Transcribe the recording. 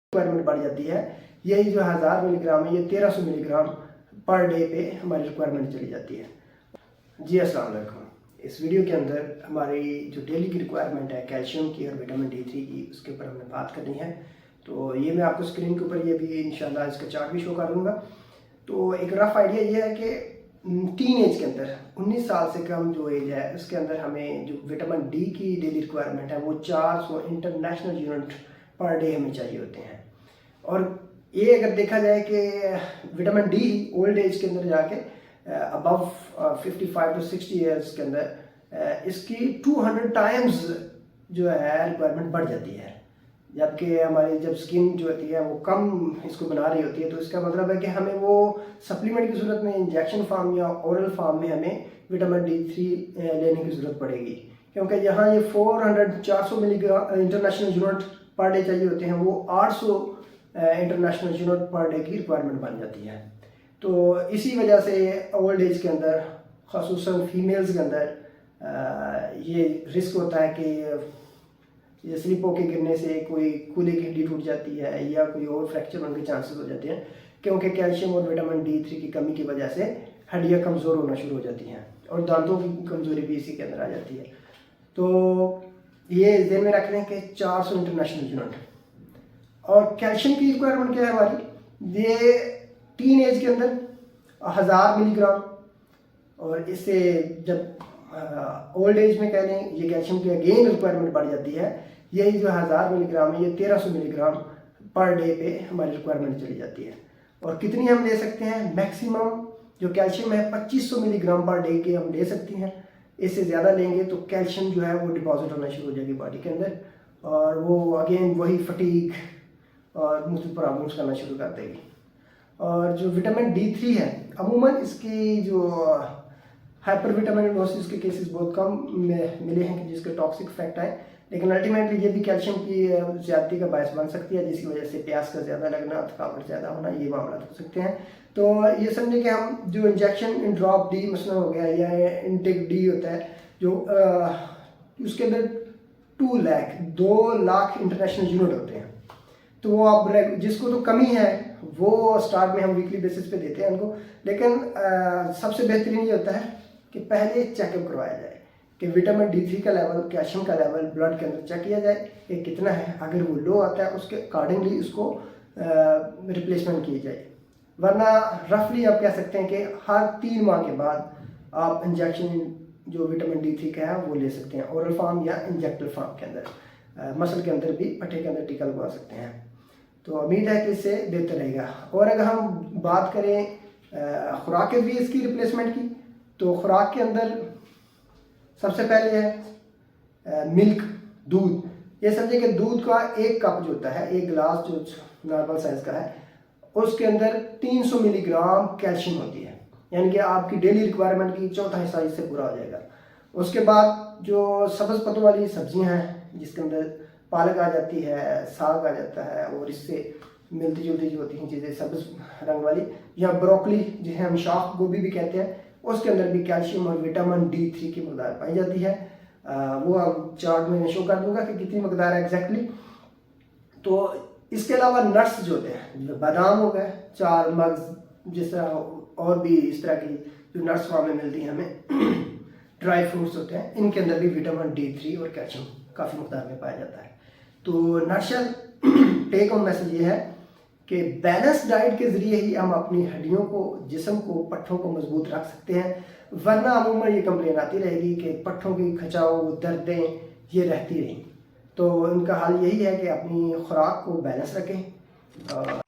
Requirement बढ़ जाती है। यही जो 1000 मिलीग्राम है, ये 1300 मिलीग्राम पर डे पे हमारी रिक्वायरमेंट चली जाती है। जी अस्सलाम वालेकुम। इस वीडियो के अंदर हमारी जो डेली की रिक्वायरमेंट है कैल्शियम की और विटामिन D3 की, उसके ऊपर हमने बात करनी है। तो ये मैं आपको स्क्रीन के ऊपर ये भी इंशाल्लाह इसका चार्ट भी शो कर दूँगा। तो एक रफ आइडिया ये है कि टीन एज के अंदर 19 साल से कम जो एज है उसके अंदर हमें जो विटामिन D की डेली रिक्वायरमेंट है वो 400 इंटरनेशनल यूनिट पर डे हमें चाहिए होते हैं। और ये अगर देखा जाए कि विटामिन D ओल्ड एज के अंदर जाके अबव 55 to 60 ईयर्स के अंदर इसकी 200 टाइम्स जो है रिक्वायरमेंट बढ़ जाती है। जबकि हमारी जब स्किन जो होती है वो कम इसको बना रही होती है, तो इसका मतलब है कि हमें वो सप्लीमेंट की सूरत में इंजेक्शन फार्म या ओरल फार्म में हमें विटामिन D3 लेने की ज़रूरत पड़ेगी, क्योंकि यहाँ ये 400 milligram international unit per day चाहिए होते हैं, वो 800 इंटरनेशनल यूनिट पर डे की रिक्वायरमेंट बन जाती है। तो इसी वजह से ओल्ड एज के अंदर ख़ासुसन फीमेल्स के अंदर ये रिस्क होता है कि ये स्लिप होके गिरने से कोई कूल्हे की हड्डी टूट जाती है या कोई और फ्रैक्चर होने के चांसेस हो जाते हैं, क्योंकि कैल्शियम और विटामिन D3 की कमी की वजह से हड्डियाँ कमज़ोर होना शुरू हो जाती हैं और दांतों की कमज़ोरी भी इसी के अंदर आ जाती है। तो ये ध्यान में रख लें कि 400 इंटरनेशनल यूनिट। और कैल्शियम की रिक्वायरमेंट क्या है हमारी, ये टीन एज के अंदर 1000 मिलीग्राम, और इससे जब ओल्ड एज में कह लें ये कैल्शियम की अगेन रिक्वायरमेंट बढ़ जाती है। यही जो 1000 मिलीग्राम है, ये 1300 मिलीग्राम पर डे पे हमारी रिक्वायरमेंट चली जाती है। और कितनी हम ले सकते हैं, मैक्सिमम जो कैल्शियम है 2500 मिलीग्राम पर डे के हम ले सकते हैं। इससे ज़्यादा लेंगे तो कैल्शियम जो है वो डिपॉजिट होना शुरू हो जाएगी बॉडी के अंदर, और वो अगेन वही फटीग और मुझे प्रॉब्लम्स करना शुरू कर देगी। और जो विटामिन D3 है, अमूमन इसकी जो हाइपर विटामिनोसिस के केसेस बहुत कम मिले हैं कि जिसके टॉक्सिक इफेक्ट आए, लेकिन अल्टीमेटली ये भी कैल्शियम की ज़्यादती का बायस बन सकती है, जिसकी वजह से प्यास का ज़्यादा लगना, थकावट ज़्यादा होना, ये मामला हो सकते हैं। तो ये समझे कि हम जो इंजेक्शन इन ड्रॉप D मसला हो गया या इनटेक D होता है जो उसके अंदर 2 लाख इंटरनेशनल यूनिट होते हैं। तो वो आप जिसको तो कमी है वो स्टार्ट में हम वीकली बेसिस पे देते हैं उनको, लेकिन सबसे बेहतरीन ये होता है कि पहले चेकअप करवाया जाए कि विटामिन D3 का लेवल, कैल्शियम का लेवल ब्लड के अंदर चेक किया जाए कि कितना है। अगर वो लो आता है उसके अकॉर्डिंगली उसको रिप्लेसमेंट की जाए, वरना रफली आप कह सकते हैं कि हर 3 माह के बाद आप इंजेक्शन जो विटामिन D3 का है वो ले सकते हैं, ओरल फार्म या इंजेक्टर फार्म के अंदर, मसल के अंदर भी, पट्टे के अंदर टीका लगवा सकते हैं। तो उम्मीद है कि इससे बेहतर रहेगा। और अगर हम बात करें खुराक भी इसकी रिप्लेसमेंट की, तो खुराक के अंदर सबसे पहले है मिल्क, दूध। ये समझे कि दूध का 1 कप जो होता है, 1 गिलास जो नॉर्मल साइज का है, उसके अंदर 300 मिलीग्राम कैल्शियम होती है, यानी कि आपकी डेली रिक्वायरमेंट की चौथा हिस्सा इससे पूरा हो जाएगा। उसके बाद जो सब्ज़ पत्तों वाली सब्जियां हैं जिसके अंदर पालक आ जाती है, साग आ जाता है, और इससे मिलती जुलती जो होती हैं चीज़ें सब्ज़ रंग वाली, या ब्रोकली जिसे हम शाख गोभी भी कहते हैं, उसके अंदर भी कैल्शियम और विटामिन D3 की मकदार पाई जाती है। वो हम चार्ट में शो कर दूंगा कि कितनी मकदार है एग्जैक्टली। तो इसके अलावा नट्स जो होते हैं, बादाम हो गए, 4 मग्स, जिस तरह और भी इस तरह की जो नट्स फॉर्म में मिलती हैं हमें, ड्राई फ्रूट्स होते हैं, इनके अंदर भी विटामिन D3 और कैल्शियम काफ़ी मकदार में पाया जाता है। तो नटशल टेक होम मैसेज ये है कि बैलेंस डाइट के ज़रिए ही हम अपनी हड्डियों को, जिस्म को, पट्ठों को मजबूत रख सकते हैं। वरना अमूमन ये कंप्लेन आती रहेगी कि पट्ठों की खिंचाव, दर्दें ये रहती रहीं। तो इनका हल यही है कि अपनी खुराक को बैलेंस रखें।